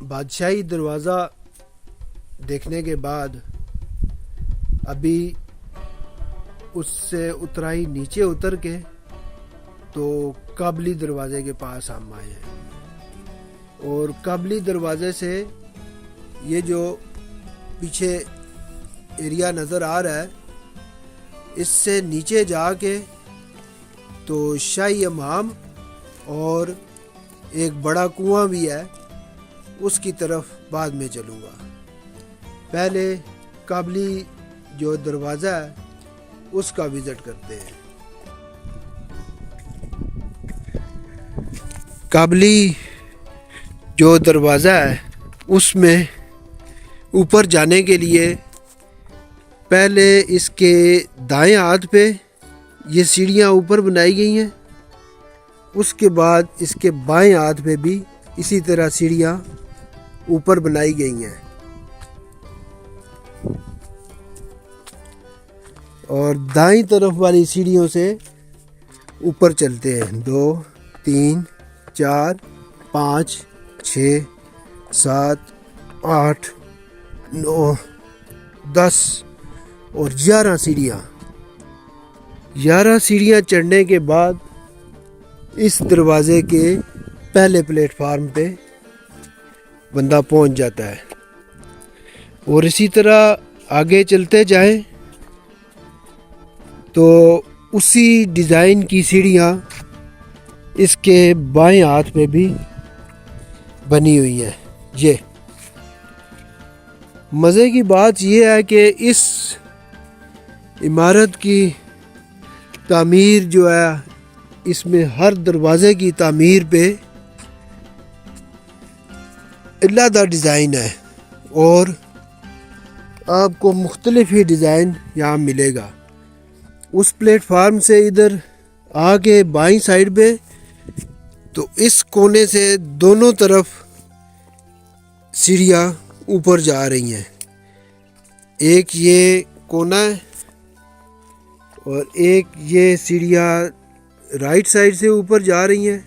बादशाही दरवाज़ा देखने के बाद अभी उससे उतराई नीचे उतर के तो काबली दरवाज़े के पास हम आए हैं। और काबली दरवाज़े से ये जो पीछे एरिया नज़र आ रहा है, इससे नीचे जाके तो शाही हमाम और एक बड़ा कुआं भी है, उसकी तरफ बाद में चलूँगा। पहले काबली जो दरवाज़ा है उसका विज़िट करते हैं। काबली जो दरवाज़ा है उसमें ऊपर जाने के लिए पहले इसके दाएं हाथ पे ये सीढ़ियाँ ऊपर बनाई गई हैं, उसके बाद इसके बाएं हाथ पे भी इसी तरह सीढ़ियाँ ऊपर बनाई गई हैं। और दाईं तरफ वाली सीढ़ियों से ऊपर चलते हैं। 2 3 4 5 6 7 8 9 10 और 11 सीढ़ियाँ। 11 सीढ़ियाँ चढ़ने के बाद इस दरवाज़े के पहले प्लेटफार्म पे बंदा पहुंच जाता है। और इसी तरह आगे चलते जाएं तो उसी डिज़ाइन की सीढ़ियाँ इसके बाएं हाथ में भी बनी हुई हैं। ये मज़े की बात यह है कि इस इमारत की तामीर जो है, इसमें हर दरवाज़े की तामीर पे अलग डिज़ाइन है और आपको मुख्तलिफ ही डिज़ाइन यहाँ मिलेगा। उस प्लेटफार्म से इधर आके बाईं साइड पे तो इस कोने से दोनों तरफ सीढ़ियाँ ऊपर जा रही हैं। एक ये कोना है और एक ये सीढ़ियाँ राइट साइड से ऊपर जा रही हैं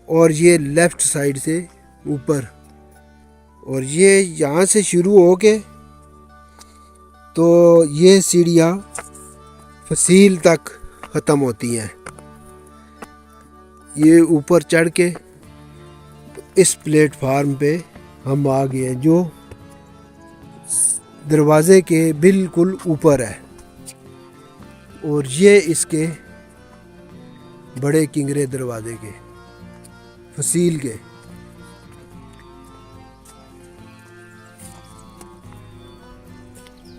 और ये लेफ़्ट साइड से ऊपर। और ये यहाँ से शुरू हो के तो ये सीढ़ियाँ फसील तक ख़त्म होती हैं। ये ऊपर चढ़ के इस प्लेटफार्म पे हम आ गए हैं जो दरवाज़े के बिल्कुल ऊपर है। और ये इसके बड़े किंगरे दरवाज़े के फसील के।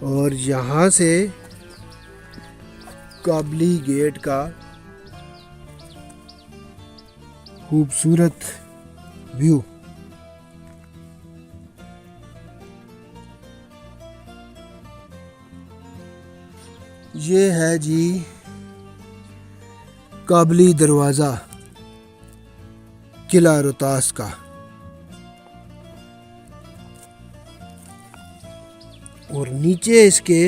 और यहाँ से काबली गेट का खूबसूरत व्यू। ये है जी काबली दरवाज़ा किला रोहतास का। और नीचे इसके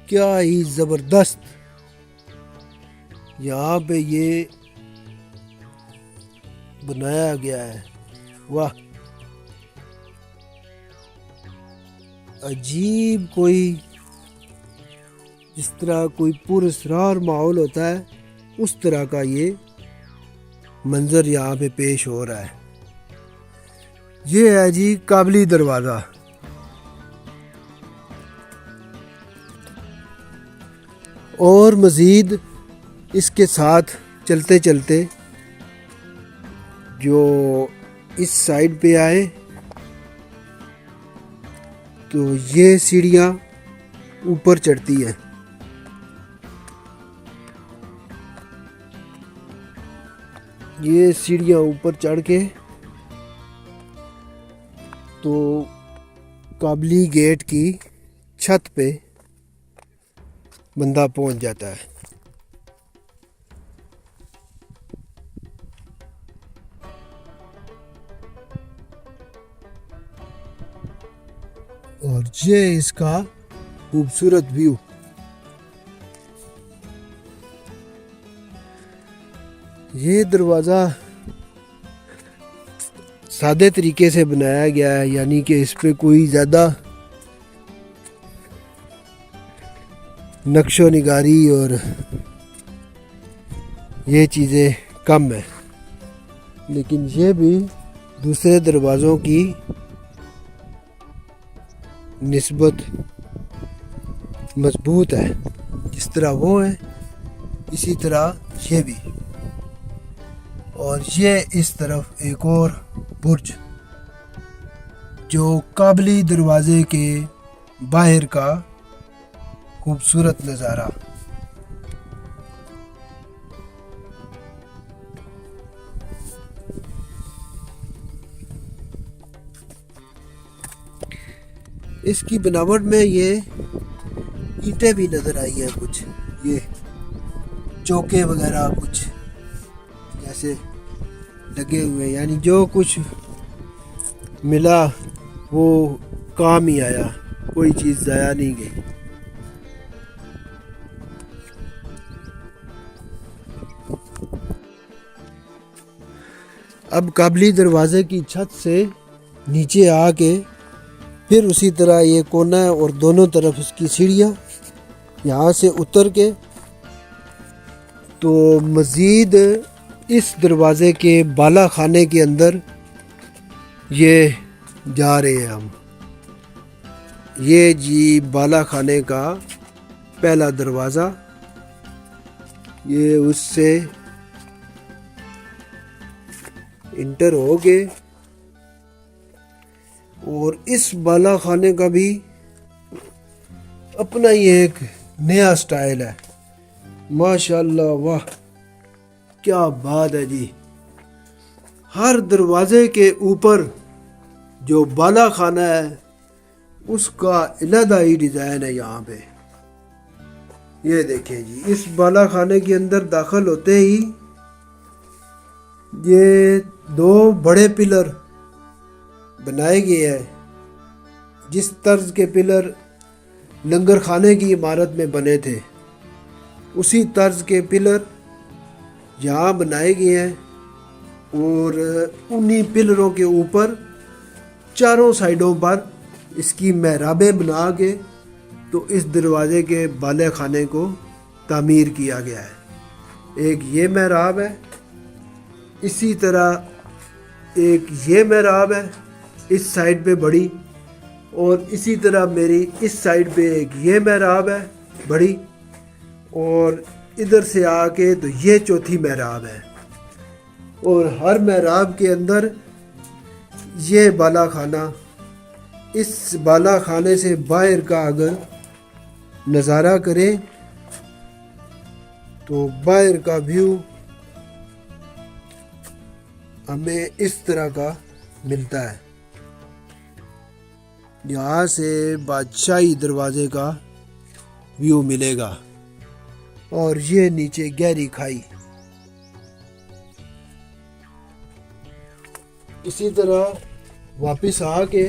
क्या ही ज़बरदस्त यहाँ पे ये बनाया गया है। वाह, अजीब, कोई जिस तरह कोई पुरस्कार माहौल होता है उस तरह का ये मंजर यहाँ पे पेश हो रहा है। ये है जी काबली दरवाज़ा। और मज़ीद इसके साथ चलते चलते जो इस साइड पे आए तो ये सीढ़ियाँ ऊपर चढ़ती हैं। ये सीढ़ियाँ ऊपर चढ़ के तो काबली गेट की छत पे बंदा पहुंच जाता है। और ये इसका खूबसूरत व्यू। ये दरवाज़ा सादे तरीके से बनाया गया है, यानी कि इस पे कोई ज़्यादा नक्शो निगारी और ये चीज़ें कम है। लेकिन ये भी दूसरे दरवाज़ों की निस्बत मजबूत है। जिस तरह वो है इसी तरह ये भी। और ये इस तरफ एक और बुर्ज जो काबली दरवाज़े के बाहर का खूबसूरत नज़ारा। इसकी बनावट में ये ईंटें भी नज़र आई हैं, कुछ ये चौके वगैरह कुछ जैसे लगे हुए, यानी जो कुछ मिला वो काम ही आया, कोई चीज़ ज़ाया नहीं गई। अब काबली दरवाज़े की छत से नीचे आके फिर उसी तरह ये कोना है और दोनों तरफ इसकी सीढ़ियाँ, यहाँ से उतर के तो मज़ीद इस दरवाज़े के बाला खाने के अंदर ये जा रहे हैं हम। ये जी बाला खाने का पहला दरवाज़ा, ये उससे इंटर हो गए। और इस बाला खाने का भी अपना ही एक नया स्टाइल है। माशाल्लाह, वाह क्या बात है जी। हर दरवाजे के ऊपर जो बाला खाना है उसका अलग ही डिज़ाइन है। यहाँ पे ये देखें जी, इस बाला खाने के अंदर दाखिल होते ही ये दो बड़े पिलर बनाए गए हैं। जिस तर्ज के पिलर लंगर खाने की इमारत में बने थे उसी तर्ज के पिलर यहाँ बनाए गए हैं। और उन्हीं पिलरों के ऊपर चारों साइडों पर इसकी महराबें बना के तो इस दरवाज़े के बाले खाने को तामीर किया गया है। एक ये महराब है, इसी तरह एक ये महराब है इस साइड पे बड़ी, और इसी तरह मेरी इस साइड पे एक ये महराब है बड़ी, और इधर से आके तो ये चौथी महराब है। और हर महराब के अंदर ये बाला खाना, इस बाला खाने से बाहर का अगर नज़ारा करें तो बाहर का व्यू हमें इस तरह का मिलता है। यहाँ से बादशाही दरवाजे का व्यू मिलेगा। और ये नीचे गहरी खाई। इसी तरह वापस आके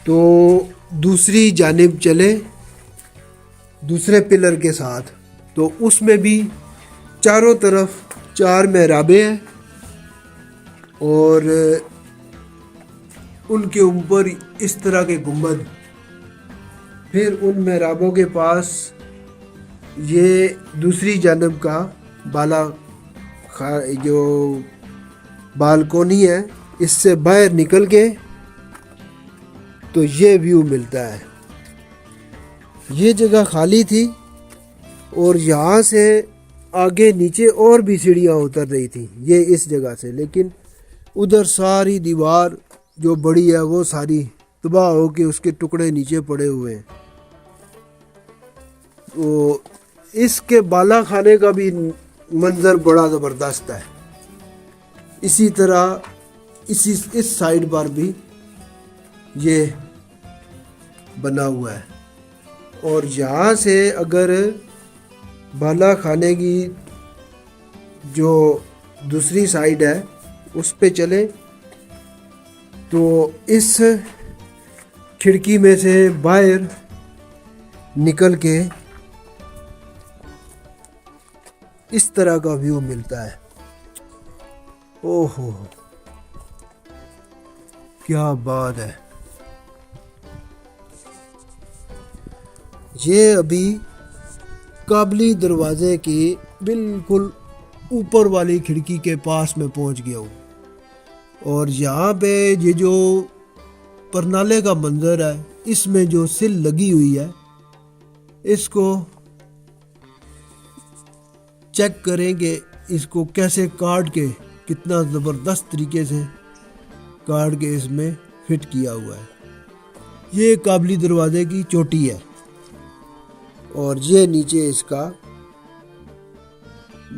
तो दूसरी जानिब चले दूसरे पिलर के साथ, तो उसमें भी चारों तरफ चार महराबें हैं और उनके ऊपर इस तरह के गुंबद। फिर उन महराबों के पास ये दूसरी जानब का जो बालकोनी है, इससे बाहर निकल के तो ये व्यू मिलता है। ये जगह खाली थी और यहाँ से आगे नीचे और भी सीढ़ियाँ उतर रही थी ये इस जगह से, लेकिन उधर सारी दीवार जो बड़ी है वो सारी तबाह हो के उसके टुकड़े नीचे पड़े हुए हैं। तो इसके बाला खाने का भी मंजर बड़ा ज़बरदस्त है। इसी तरह इस साइड पर भी ये बना हुआ है। और यहाँ से अगर बाला खाने की जो दूसरी साइड है उस पे चले तो इस खिड़की में से बाहर निकल के इस तरह का व्यू मिलता है। ओहो, क्या बात है। ये अभी काबली दरवाजे की बिल्कुल ऊपर वाली खिड़की के पास में पहुंच गया हूँ। और यहाँ पे ये जो परनाले का मंजर है, इसमें जो सिल लगी हुई है, इसको चेक करेंगे। इसको कैसे काट के, कितना ज़बरदस्त तरीके से काट के इसमें फिट किया हुआ है। ये काबली दरवाजे की चोटी है और ये नीचे इसका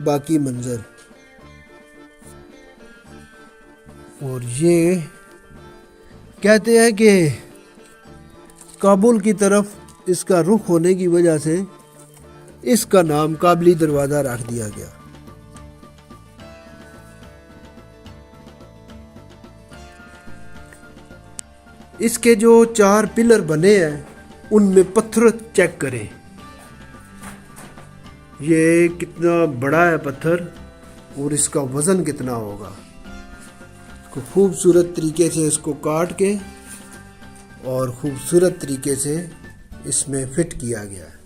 बाकी मंजर। और ये कहते हैं कि काबुल की तरफ इसका रुख होने की वजह से इसका नाम काबली दरवाज़ा रख दिया गया। इसके जो 4 पिलर बने हैं उनमें पत्थर चेक करें। ये कितना बड़ा है पत्थर और इसका वज़न कितना होगा। इसको खूबसूरत तरीके से इसको काट के और खूबसूरत तरीके से इसमें फिट किया गया है।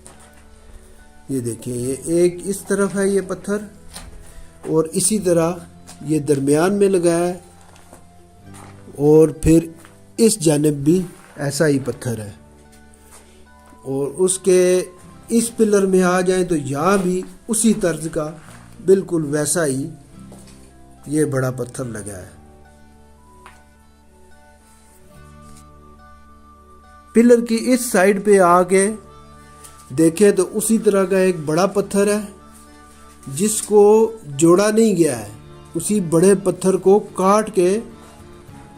ये देखिए, ये एक इस तरफ है ये पत्थर और इसी तरह ये दरमियान में लगा है और फिर इस जानिब भी ऐसा ही पत्थर है। और उसके इस पिलर में आ जाए तो यहाँ भी उसी तर्ज का बिल्कुल वैसा ही ये बड़ा पत्थर लगा है। पिलर की इस साइड पे आके देखें तो उसी तरह का एक बड़ा पत्थर है जिसको जोड़ा नहीं गया है। उसी बड़े पत्थर को काट के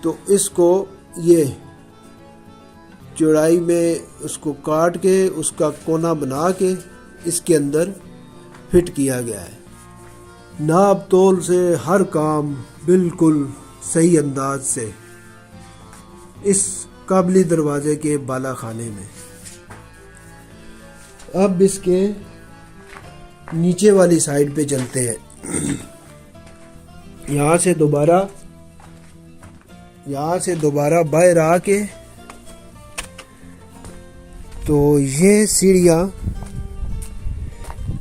तो इसको ये चौड़ाई में उसको काट के उसका कोना बना के इसके अंदर फिट किया गया है। नाप तोल से हर काम बिल्कुल सही अंदाज से इस काबली दरवाजे के बाला खाने में। अब इसके नीचे वाली साइड पे चलते हैं। यहाँ से दोबारा बाहर आके तो ये सीढ़ियाँ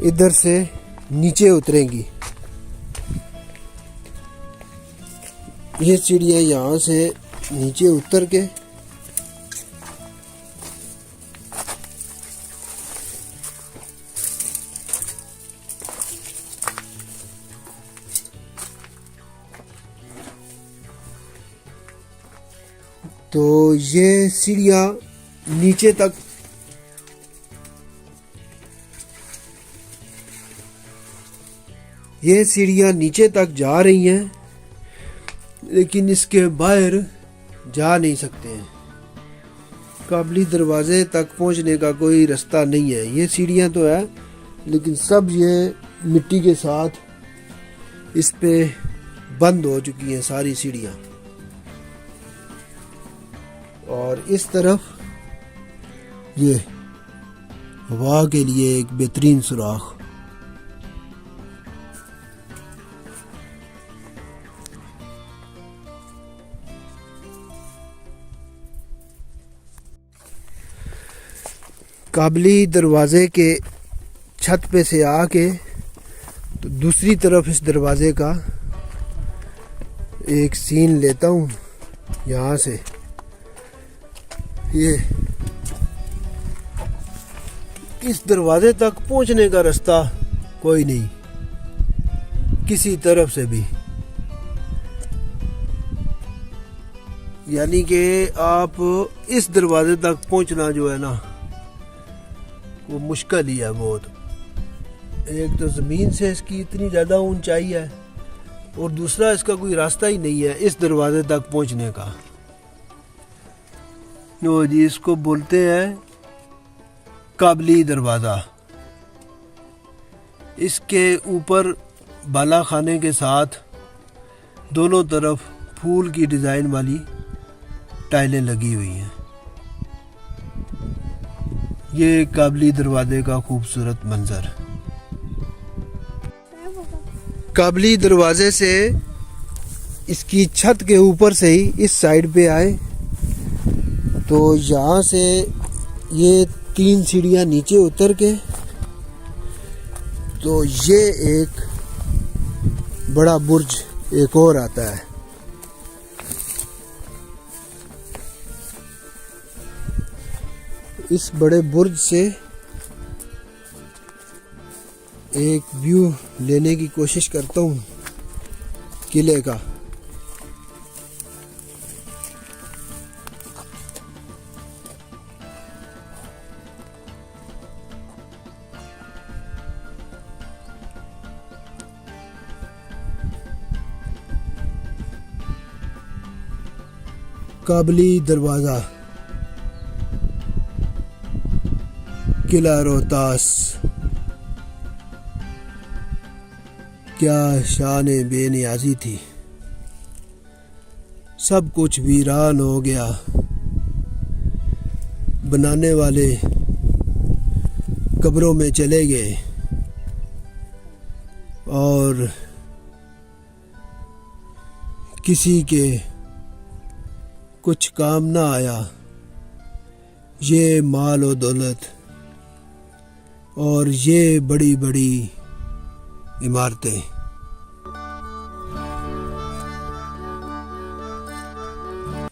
इधर से नीचे उतरेंगी। ये सीढ़ियाँ यहाँ से नीचे उतर के तो ये सीढ़ियाँ नीचे तक जा रही हैं, लेकिन इसके बाहर जा नहीं सकते हैं। काबली दरवाजे तक पहुंचने का कोई रास्ता नहीं है। ये सीढ़ियाँ तो है लेकिन सब ये मिट्टी के साथ इस पे बंद हो चुकी हैं सारी सीढ़ियाँ। और इस तरफ ये हवा के लिए एक बेहतरीन सुराख। काबली दरवाजे के छत पे से आके तो दूसरी तरफ इस दरवाजे का एक सीन लेता हूँ। यहाँ से ये इस दरवाजे तक पहुंचने का रास्ता कोई नहीं किसी तरफ से भी, यानी कि आप इस दरवाजे तक पहुंचना जो है ना वो मुश्किल ही है बहुत। एक तो ज़मीन से इसकी इतनी ज़्यादा ऊंचाई है और दूसरा इसका कोई रास्ता ही नहीं है इस दरवाजे तक पहुंचने का। तो जी इसको बोलते हैं काबली दरवाज़ा। इसके ऊपर बाला खाने के साथ दोनों तरफ फूल की डिज़ाइन वाली टाइलें लगी हुई हैं। ये काबली दरवाजे का खूबसूरत मंजर। काबली दरवाजे से इसकी छत के ऊपर से ही इस साइड पे आए तो यहाँ से ये 3 सीढ़ियाँ नीचे उतर के तो ये एक बड़ा बुर्ज एक और आता है। इस बड़े बुर्ज से एक व्यू लेने की कोशिश करता हूँ किले का। काबली दरवाजा, किला रोहतास, क्या शान बेनियाजी थी। सब कुछ वीरान हो गया, बनाने वाले कब्रों में चले गए और किसी के कुछ काम ना आया। ये माल और दौलत और ये बड़ी बड़ी इमारतें।